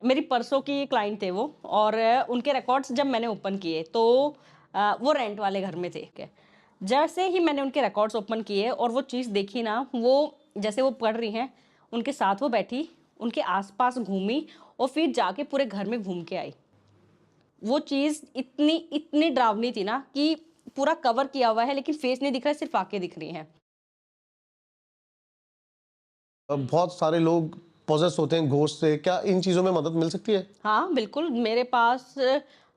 मेरी परसों की क्लाइंट थे वो, और उनके रिकॉर्ड्स जब मैंने ओपन किए तो वो रेंट वाले घर में थे। जैसे ही मैंने उनके रिकॉर्ड्स ओपन किए और वो चीज़ देखी ना, वो जैसे वो पढ़ रही हैं, उनके साथ वो बैठी, उनके आसपास घूमी और फिर जाके पूरे घर में घूम के आई। वो चीज़ इतनी इतनी डरावनी थी ना कि पूरा कवर किया हुआ है लेकिन फेस नहीं दिख रहा है, सिर्फ आंखें दिख रही हैं। बहुत सारे लोग पॉजेस होते हैं घोस्ट से, क्या इन चीज़ों में मदद मिल सकती है? हाँ, बिल्कुल, मेरे पास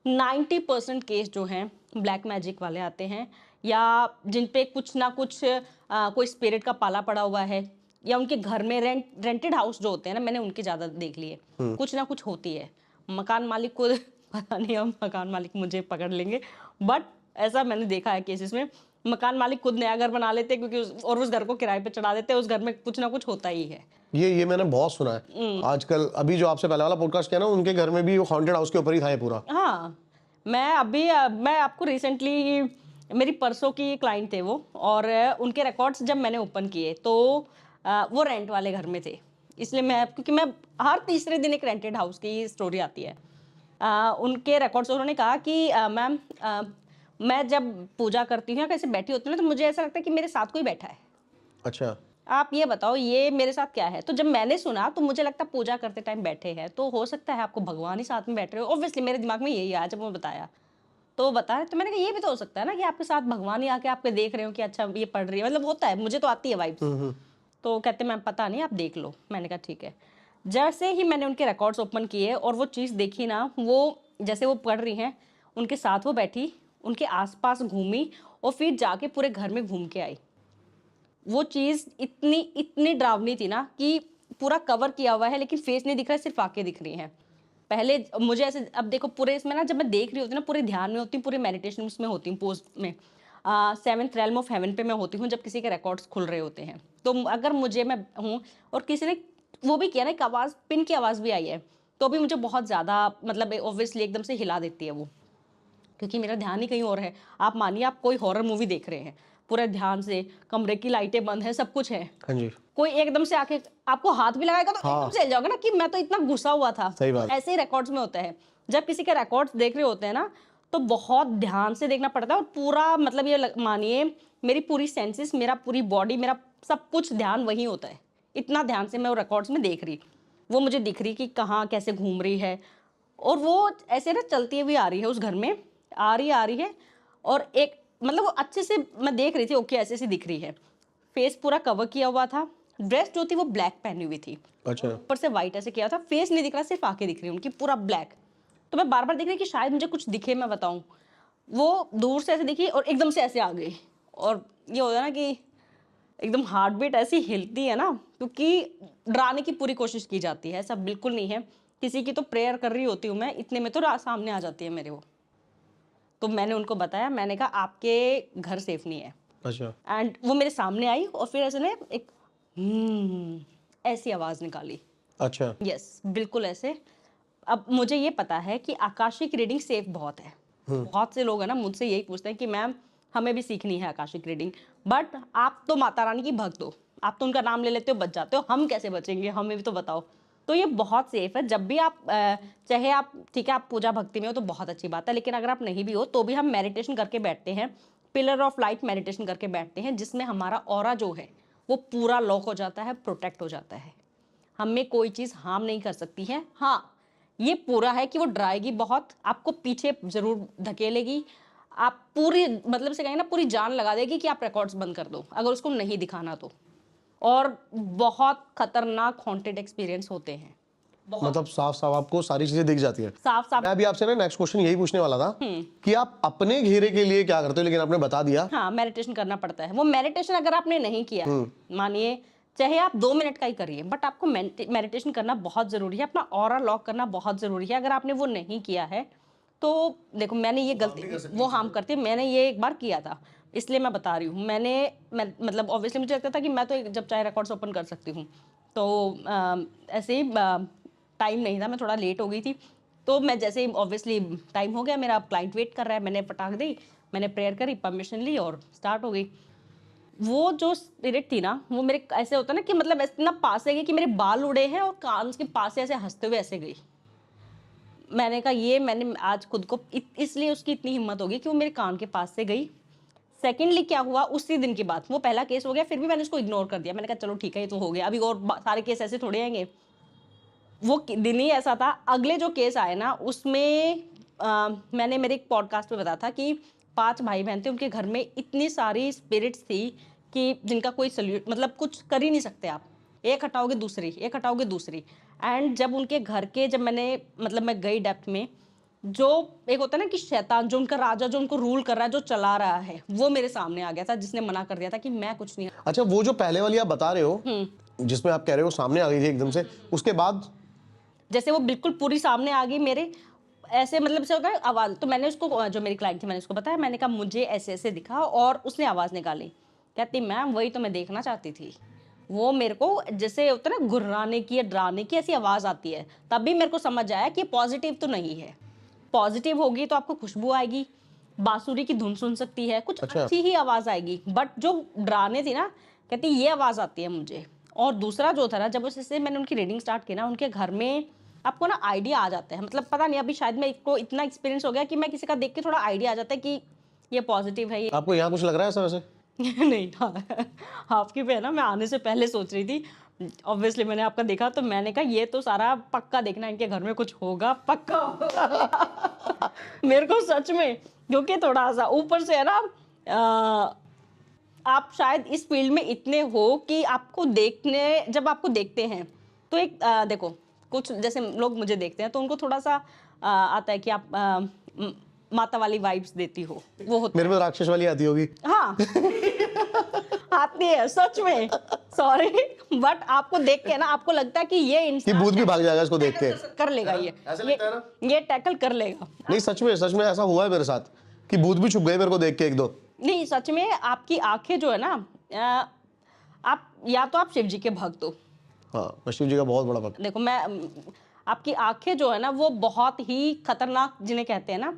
90% केस जो हैं ब्लैक मैजिक वाले आते हैं, या जिन पे कुछ ना कुछ कोई स्पिरिट का पाला पड़ा हुआ है, या उनके घर में रेंटेड हाउस जो होते हैं ना, मैंने उनके ज़्यादा देख लिए। कुछ ना कुछ होती है। मकान मालिक को पता नहीं, हम मकान मालिक मुझे पकड़ लेंगे, बट ऐसा मैंने देखा है केसेस में। मकान मालिक खुद नया घर बना लेते हैं क्योंकि उस घर को किराए पे चढ़ा देते हैं, उस घर में कुछ ना कुछ होता ही है। ये मैंने बहुत सुना है आजकल। अभी जो आपसे पहले वाला पॉडकास्ट किया ना, उनके घर में भी वो हॉन्टेड हाउस के ऊपर ही था ये पूरा। हाँ, मैं आपको रिसेंटली, मेरी परसों की क्लाइंट थे वो, और उनके रिकॉर्ड्स जब मैंने ओपन किए तो वो रेंट वाले घर में थे। इसलिए क्योंकि मैं हर तीसरे दिन एक रेंटेड हाउस की स्टोरी आती है। उनके रिकॉर्ड्स, उन्होंने कहा कि मैम, मैं जब पूजा करती हूँ या कैसे बैठी होती हूँ ना, तो मुझे ऐसा लगता है कि मेरे साथ कोई बैठा है। अच्छा। आप ये बताओ ये मेरे साथ क्या है? तो जब मैंने सुना तो मुझे लगता पूजा करते टाइम बैठे हैं, तो हो सकता है आपको भगवान ही साथ में बैठ रहे हो। ऑब्वियसली मेरे दिमाग में यही आया जब वो बताया। तो वो बता रहे, तो मैंने कहा ये भी तो हो सकता है ना कि आपके साथ भगवान ही आके आपके देख रहे हो कि अच्छा ये पढ़ रही है, मतलब होता है, मुझे तो आती है वाइब्स। तो कहते मैम पता नहीं, आप देख लो। मैंने कहा ठीक है। जैसे ही मैंने उनके रिकॉर्ड्स ओपन किए और वो चीज़ देखी ना, वो जैसे वो पढ़ रही हैं, उनके साथ वो बैठी, उनके आसपास घूमी और फिर जाके पूरे घर में घूम के आई। वो चीज़ इतनी इतनी डरावनी थी ना कि पूरा कवर किया हुआ है लेकिन फेस नहीं दिख रहा है, सिर्फ आंखें दिख रही हैं। पहले मुझे ऐसे, अब देखो पूरे इसमें ना, जब मैं देख रही होती हूँ ना, पूरे ध्यान में होती हूँ, पूरे मेडिटेशन में होती हूँ, पोस्ट में 7th रेल्म ऑफ हेवन पे मैं होती हूँ जब किसी के रिकॉर्ड्स खुल रहे होते हैं। तो अगर मैं हूँ और किसी ने वो भी किया ना, एक आवाज़, पिन की आवाज़ भी आई है, तो भी मुझे बहुत ज़्यादा, मतलब ऑब्वियसली एकदम से हिला देती है वो, क्योंकि मेरा ध्यान ही कहीं और है। आप मानिए आप कोई हॉरर मूवी देख रहे हैं, पूरे ध्यान से, कमरे की लाइटें बंद है, सब कुछ है, हाँ जी। कोई एकदम से आके आपको हाथ भी लगाएगा तो हाँ। एकदम से हिल जाओगे ना कि मैं तो इतना घुसा हुआ था। सही बात। ऐसे ही रिकॉर्ड्स में होता है, जब किसी के रिकॉर्ड्स देख रहे होते हैं ना, तो बहुत ध्यान से देखना पड़ता है, और पूरा मतलब ये मानिए मेरी पूरी सेंसेस, मेरा पूरी बॉडी, मेरा सब कुछ ध्यान वही होता है। इतना ध्यान से मैं वो रिकॉर्ड्स में देख रही, वो मुझे दिख रही कि कहाँ कैसे घूम रही है, और वो ऐसे ना चलती हुई आ रही है उस घर में, आ रही है, और एक मतलब वो अच्छे से मैं देख रही थी, ओके ऐसे से दिख रही है। फेस पूरा कवर किया हुआ था, ड्रेस जो थी वो ब्लैक पहनी हुई थी, अच्छा। ऊपर से वाइट ऐसे किया था, फेस नहीं दिख रहा, सिर्फ आंखें दिख रही उनकी, पूरा ब्लैक। तो मैं बार बार देख रही कि शायद मुझे कुछ दिखे, मैं बताऊं। वो दूर से ऐसे दिखी और एकदम से ऐसे आ गई, और ये होता है ना कि एकदम हार्ट बीट ऐसी हिलती है ना, क्योंकि डराने की पूरी कोशिश की जाती है, ऐसा बिल्कुल नहीं है। किसी की तो प्रेयर कर रही होती हूँ मैं, इतने में तो सामने आ जाती है मेरे वो। तो मैंने उनको बताया, मैंने कहा आपके घर सेफ नहीं है। अच्छा। एंड वो मेरे सामने आई और फिर ऐसे ने एक ऐसी आवाज निकाली। अच्छा। यस, बिल्कुल ऐसे। अब मुझे ये पता है कि आकाशिक रीडिंग सेफ बहुत है। बहुत से लोग है ना मुझसे यही पूछते हैं कि मैम हमें भी सीखनी है आकाशिक रीडिंग, बट आप तो माता रानी की भक्त हो, आप तो उनका नाम ले लेते हो बच जाते हो, हम कैसे बचेंगे, हमें भी तो बताओ। तो ये बहुत सेफ है। जब भी आप चाहे आप, ठीक है आप पूजा भक्ति में हो तो बहुत अच्छी बात है, लेकिन अगर आप नहीं भी हो तो भी हम मेडिटेशन करके बैठते हैं, पिलर ऑफ लाइट मेडिटेशन करके बैठते हैं, जिसमें हमारा ऑरा जो है वो पूरा लॉक हो जाता है, प्रोटेक्ट हो जाता है, हमें कोई चीज़ हार्म नहीं कर सकती है। हाँ, ये पूरा है कि वो डराएगी बहुत, आपको पीछे जरूर धकेलेगी, आप पूरी मतलब से कहेंगे ना पूरी जान लगा देगी कि आप रिकॉर्ड्स बंद कर दो अगर उसको नहीं दिखाना तो। और बहुत खतरनाक हॉन्टेड एक्सपीरियंस होते हैं, बहुत मतलब साफ साफ आपको सारी चीजें दिख जाती है। साफ साफ। मैं अभी आपसे ना नेक्स्ट क्वेश्चन यही पूछने वाला था कि आप अपने घेरे के लिए क्या करते हो, लेकिन आपने बता दिया। हाँ, मेडिटेशन करना पड़ता है। वो मेडिटेशन अगर आपने नहीं किया, मानिए चाहे आप 2 मिनट का ही करिए, बट आपको मेडिटेशन करना बहुत जरूरी है, अपना ऑरा लॉक करना बहुत जरूरी है। अगर आपने वो नहीं किया है तो देखो, मैंने ये गलती, वो हार्म करती है, मैंने ये एक बार किया था, इसलिए मैं बता रही हूँ। मतलब ऑब्वियसली मुझे लगता था कि मैं तो जब चाहे रिकॉर्ड्स ओपन कर सकती हूँ, तो ऐसे ही टाइम नहीं था, मैं थोड़ा लेट हो गई थी। तो मैं जैसे ही ऑब्वियसली टाइम हो गया मेरा, क्लाइंट वेट कर रहा है, मैंने पटाख दी, मैंने प्रेयर करी, परमिशन ली और स्टार्ट हो गई। वो जो स्पिरिट थी ना, वो मेरे ऐसे होता ना कि मतलब इतना पास है कि मेरे बाल उड़े हैं और कान के पास से ऐसे हंसते हुए ऐसे गई। मैंने कहा ये मैंने आज खुद को इसलिए उसकी इतनी हिम्मत होगी कि वो मेरे कान के पास से गई। सेकेंडली क्या हुआ, उसी दिन की बात, वो पहला केस हो गया, फिर भी मैंने उसको इग्नोर कर दिया। मैंने कहा चलो ठीक है, ये तो हो गया, अभी और सारे केस ऐसे थोड़े आएंगे। वो दिन ही ऐसा था। अगले जो केस आए ना, उसमें मैंने मेरे एक पॉडकास्ट पे बताया था कि 5 भाई बहन थे, उनके घर में इतनी सारी स्पिरिट्स थी कि जिनका कोई सल्यूट मतलब कुछ कर ही नहीं सकते आप। एक हटाओगे दूसरी, एक हटाओगे दूसरी। एंड जब उनके घर के, जब मैंने मतलब मैं गई डेप्थ में, जो एक होता है ना कि शैतान, जो उनका राजा, जो उनको रूल कर रहा है, जो चला रहा है, वो मेरे सामने आ गया था, जिसने मना कर दिया था कि मैं कुछ नहीं। अच्छा, वो जो पहले वाली आप बता रहे हो, जिसमें आप कह रहे हो सामने आ गई थी एकदम से, उसके बाद जैसे वो बिल्कुल पूरी सामने आ गई मेरे, ऐसे मतलब से होता है आवाज। तो मैंने उसको, जो मेरी क्लाइंट थी, मैंने उसको बताया, मैंने कहा मुझे ऐसे ऐसे दिखा, और उसने आवाज निकाली। कहती मैम वही तो मैं देखना चाहती थी। वो मेरे को जैसे होता है ना घुर्राने की या डराने की ऐसी आवाज आती है, तभी मेरे को समझ आया कि पॉजिटिव तो नहीं है। पॉजिटिव होगी तो आपको खुशबू आएगी, बांसुरी की धुन सुन सकती है, कुछ अच्छा। अच्छी ही आवाज आएगी। बट जो डराने थी ना, कहती ये आवाज आती है मुझे। और दूसरा जो था ना, जब उससे मैंने उनकी रीडिंग स्टार्ट की ना, उनके घर में आपको ना आइडिया आ जाता है। मतलब पता नहीं, अभी शायद मेरे को इतना एक्सपीरियंस हो गया कि मैं किसी का देख के थोड़ा आइडिया आ जाता है कि ये पॉजिटिव है, ये आपको यहाँ कुछ लग रहा है ऐसा वैसे? नहीं। हाँ, आपकी पे है ना, मैं आने से पहले सोच रही थी। ऑब्वियसली मैंने आपका देखा तो मैंने कहा ये तो सारा पक्का देखना, इनके घर में कुछ होगा, पक्का होगा। मेरे को सच में, क्योंकि थोड़ा सा ऊपर से है ना, आप शायद इस फील्ड में इतने हो कि आपको देखने, जब आपको देखते हैं तो एक देखो, कुछ जैसे लोग मुझे देखते हैं तो उनको थोड़ा सा आता है कि आप माता वाली वाइब्स देती हो, वो होता मेरे में राक्षस वाली आती होगी। हाँ। आती है सच में, सॉरी, बट आपको देख के ना आपको लगता है कि ये कि इंसान भूत भी भाग जाएगा इसको देख के। कर लेगा, ऐसा लगता है ना? ये टैकल कर लेगा। नहीं, सच में ऐसा हुआ है मेरे साथ कि भूत भी छुप गए मेरे को देख के एक दो। नहीं सच में, आपकी आंखें जो है ना, आप या तो आप शिव जी के भक्त हो। हाँ, मैं शिव जी का बहुत बड़ा भक्त। देखो मैं, आपकी आंखें जो है ना वो बहुत ही खतरनाक, जिन्हें कहते हैं ना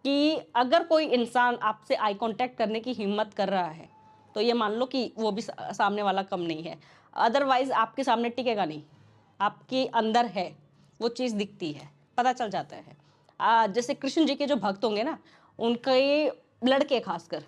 कि अगर कोई इंसान आपसे आई कांटेक्ट करने की हिम्मत कर रहा है तो ये मान लो कि वो भी सामने वाला कम नहीं है। अदरवाइज आपके सामने टिकेगा नहीं, आपके अंदर है वो चीज़, दिखती है, पता चल जाता है। जैसे कृष्ण जी के जो भक्त होंगे ना, उनके लड़के खासकर,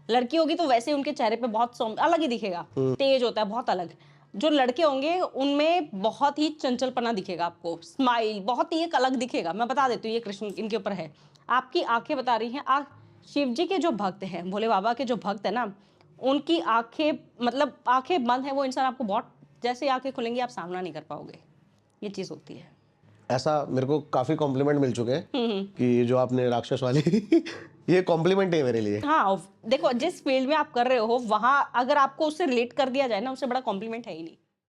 लड़की होगी तो वैसे उनके चेहरे पे बहुत अलग ही दिखेगा, तेज होता है बहुत अलग। जो लड़के होंगे उनमें बहुत ही चंचलपना दिखेगा आपको, स्माइल बहुत ही एक अलग दिखेगा। मैं बता देती हूँ, ये कृष्ण इनके ऊपर है। आपकी आंखें बता रही हैं। शिव जी के जो भक्त हैं, भोले बाबा के जो भक्त है ना, उनकी आंखें, मतलब आंखें बंद है वो इंसान, आपको बहुत, जैसे आंखें खुलेंगी आप सामना नहीं कर पाओगे, ये चीज़ होती है। ऐसा मेरे को काफी कॉम्प्लीमेंट मिल चुके हैं कि जो आपने राक्षस वाली ये कॉम्प्लीमेंट है मेरे लिए। हाँ देखो, जिस फील्ड में आप कर रहे हो वहां अगर आपको उससे रिलेट कर दिया जाए ना, उससे बड़ा कॉम्प्लीमेंट है ही नहीं।